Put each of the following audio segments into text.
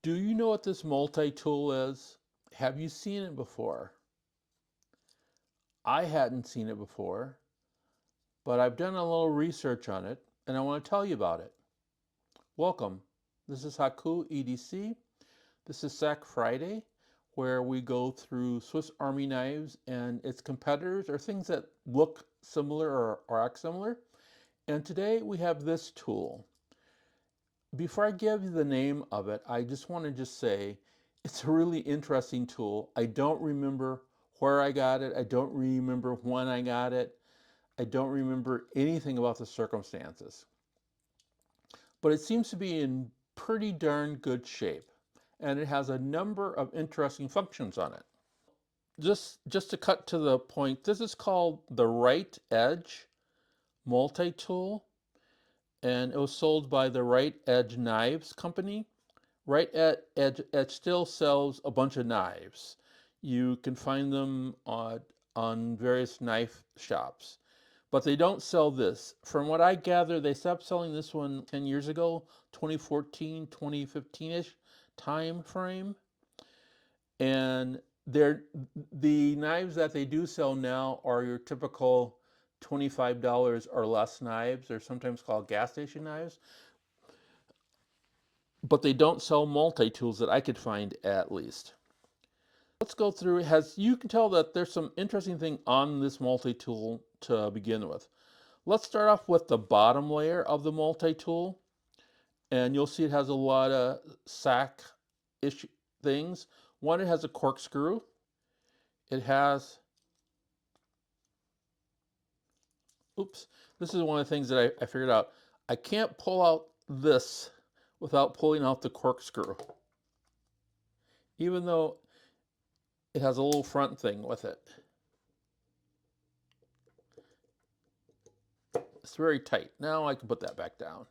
Do you know what this multi-tool is? Have you seen it before? I hadn't seen it before, but I've done a little research on it and I want to tell you about it. Welcome. This is Haku EDC. This is Sac Friday, where we go through Swiss Army knives and its competitors or things that look similar or act similar. And today we have this tool. Before I give you the name of it, I just want to say it's a really interesting tool. I don't remember where I got it. I don't remember when I got it. I don't remember anything about the circumstances. But it seems to be in pretty darn good shape. And it has a number of interesting functions on it. Just to cut to the point, this is called the Rite Edge Multi-Tool, and it was sold by the Rite Edge Knives Company. Rite Edge still sells a bunch of knives. You can find them on various knife shops, but they don't sell this. From what I gather, they stopped selling this one 10 years ago, 2014, 2015-ish time frame. And the knives that they do sell now are your typical $25 or less knives. They're sometimes called gas station knives, but they don't sell multi-tools that I could find, at least. Let's go through. You can tell that there's some interesting thing on this multi-tool to begin with. Let's start off with the bottom layer of the multi-tool, and you'll see it has a lot of sac-ish things. One, it has a corkscrew. It has, oops, this is one of the things that I figured out. I can't pull out this without pulling out the corkscrew, even though it has a little front thing with it. It's very tight. Now I can put that back down.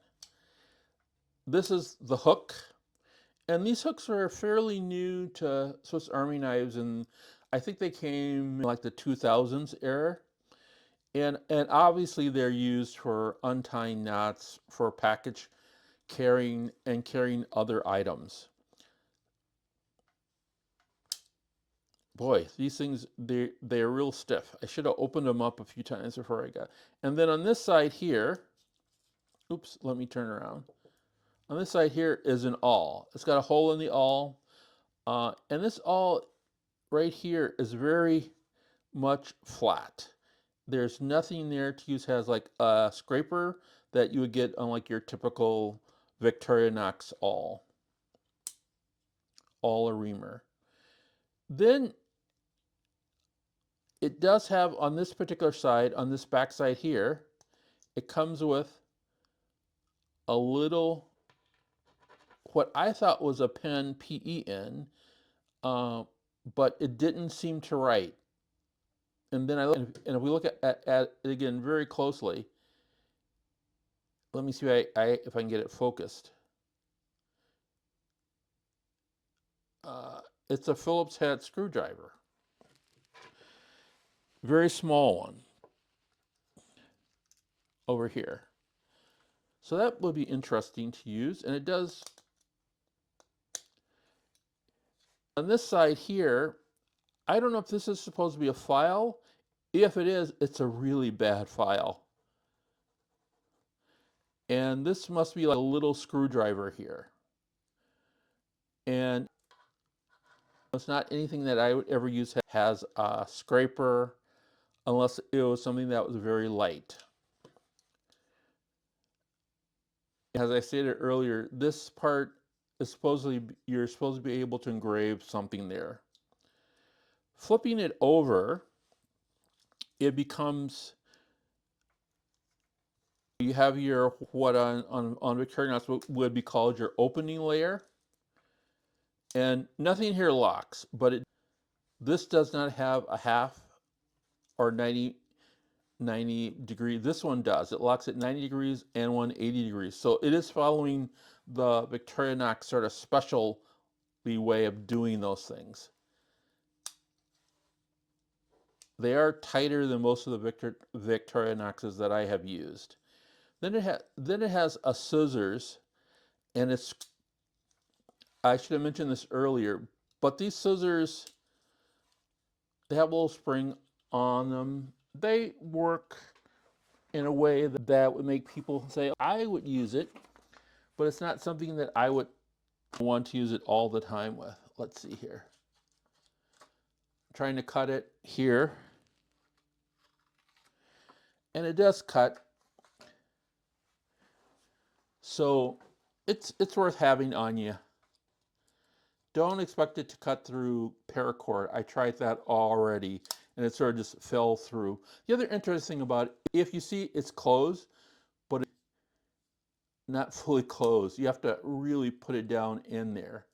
This is the hook. And these hooks are fairly new to Swiss Army knives, and I think they came in like the 2000s era. And obviously they're used for untying knots, for package carrying and carrying other items. Boy, these things, they're real stiff. I should have opened them up a few times before I got. And then on this side here, oops, let me turn around. On this side here is an awl. It's got a hole in the awl. And this awl right here is very much flat. There's nothing there to use as like a scraper that you would get on like your typical Victorinox awl or reamer. Then it does have on this particular side, on this back side here, it comes with a little, what I thought was a pen, PEN, but it didn't seem to write. And then and if we look at it again very closely, let me see if I can get it focused. It's a Phillips head screwdriver, very small one over here. So that would be interesting to use, and it does. On this side here, I don't know if this is supposed to be a file. If it is, it's a really bad file. And this must be like a little screwdriver here. And it's not anything that I would ever use has a scraper unless it was something that was very light. As I stated earlier, this part is supposedly, you're supposed to be able to engrave something there. Flipping it over, it becomes, you have your, what on Victorinox would be called your opening layer. And nothing here locks, but this does not have a half or 90 degree. This one does. It locks at 90 degrees and 180 degrees. So it is following the Victorinox sort of special way of doing those things. They are tighter than most of the Victorinoxes that I have used. Then it has a scissors, and I should have mentioned this earlier, but these scissors, they have a little spring on them. They work in a way that would make people say, I would use it, but it's not something that I would want to use it all the time with. Let's see here. I'm trying to cut it here, and it does cut. So it's worth having on you. Don't expect it to cut through paracord. I tried that already, and it sort of just fell through. The other interesting thing about it, if you see it's closed, but it's not fully closed, you have to really put it down in there.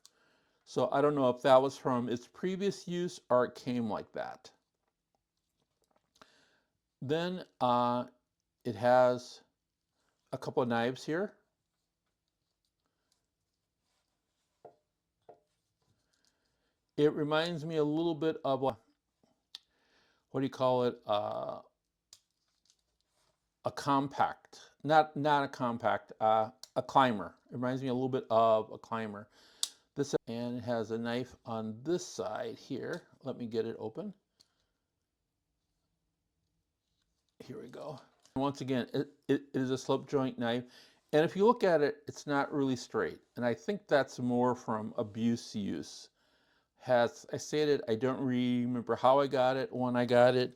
So I don't know if that was from its previous use or it came like that. Then it has a couple of knives here. It reminds me a little bit of what do you call it? A compact, not a compact, a climber. It reminds me a little bit of a climber. This, and it has a knife on this side here. Let me get it open. Here we go. Once again, it is a slip joint knife. And if you look at it, it's not really straight. And I think that's more from abuse use. As I stated, I don't remember how I got it, when I got it,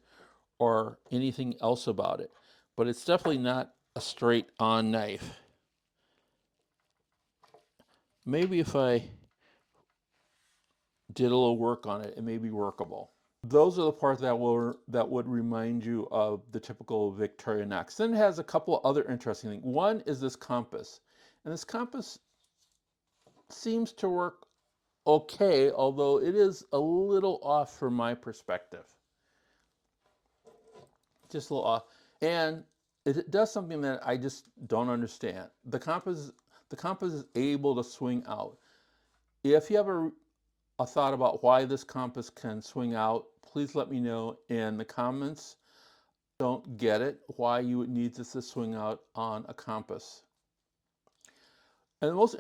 or anything else about it. But it's definitely not a straight on knife. Maybe if I did a little work on it, it may be workable. Those are the parts that would remind you of the typical Victorinox. Then it has a couple other interesting things. One is this compass. And this compass seems to work okay, although it is a little off from my perspective. Just a little off. And it does something that I just don't understand. The compass is able to swing out. If you have a thought about why this compass can swing out, please let me know in the comments. Don't get it, why you would need this to swing out on a compass. And the most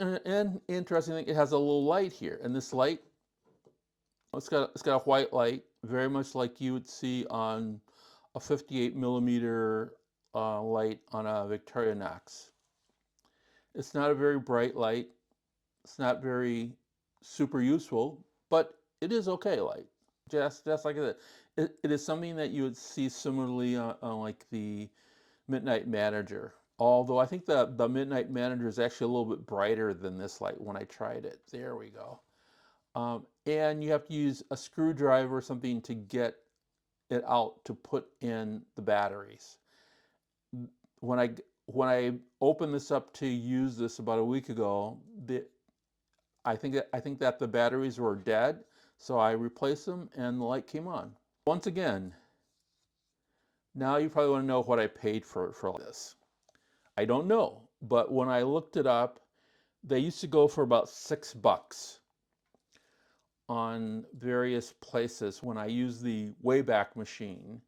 interesting thing, it has a little light here, and this light, it's got a white light, very much like you would see on a 58 millimeter light on a Victorinox. It's not a very bright light. It's not very super useful, but it is okay light. Just like I said, it is something that you would see similarly on like the Midnight Manager. Although I think the Midnight Manager is actually a little bit brighter than this light when I tried it. There we go. And you have to use a screwdriver or something to get it out to put in the batteries. When I opened this up to use this about a week ago, I think that the batteries were dead, so I replaced them and the light came on. Once again, now you probably want to know what I paid for this. I don't know, but when I looked it up, they used to go for about $6 on various places when I used the Wayback Machine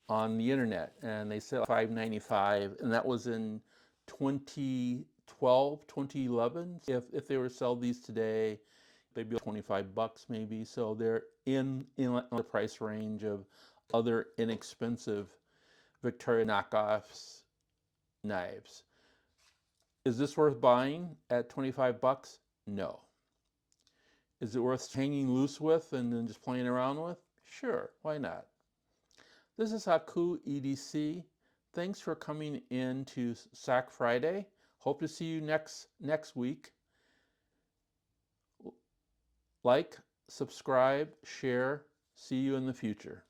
on the internet, and they said $5.95, and that was in 2012, 2011. If they were to sell these today, they'd be $25 maybe. So they're in the price range of other inexpensive Victoria knockoffs knives. Is this worth buying at $25? No. Is it worth hanging loose with and then just playing around with? Sure, why not? This is Haku EDC. Thanks for coming in to Sack Friday. Hope to see you next week. Like, subscribe, share. See you in the future.